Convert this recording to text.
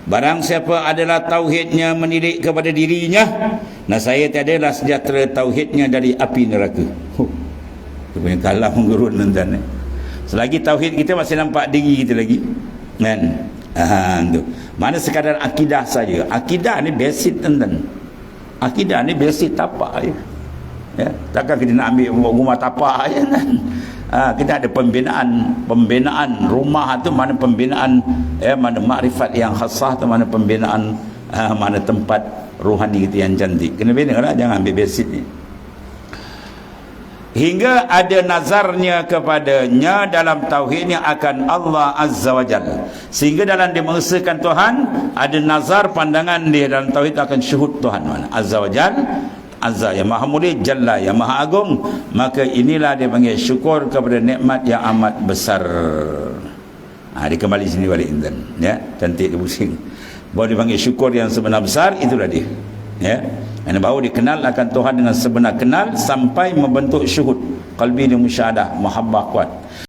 Barang siapa adalah tauhidnya menilik kepada dirinya, nescaya tiadalah sejahtera tauhidnya dari api neraka. Itu punya kalam gurun tuan-tuan. Selagi tauhid kita masih nampak diri kita lagi, kan? Tu. Mana sekadar akidah saja. Akidah ni basic tuan-tuan. Akidah ni basic tapak je. Ya, takkan kita nak ambil rumah tapak je kan? Kita ada pembinaan rumah tu, mana pembinaan mana makrifat yang khasah tu, mana pembinaan mana tempat rohani kita yang cantik. Kena bina lah, jangan ambil basic ni. Hingga ada nazarnya kepadanya dalam tauhidnya akan Allah Azza wa Jalla, sehingga dalam dia mengesahkan Tuhan ada nazar pandangan dia dalam tauhid akan syuhud Tuhan, mana Azza wa Jalla, Azza yang maha mulia, Jalla yang maha agung. Maka inilah dia panggil syukur kepada nikmat yang amat besar. Dia kembali sini balik tuan, ya, cantik dia pusing. Baru dia panggil syukur yang sebenar besar, itulah dia, ya. Dan baru dikenal akan Tuhan dengan sebenar kenal sampai membentuk syuhud qalbi dan musyahadah, mahabbah kuat.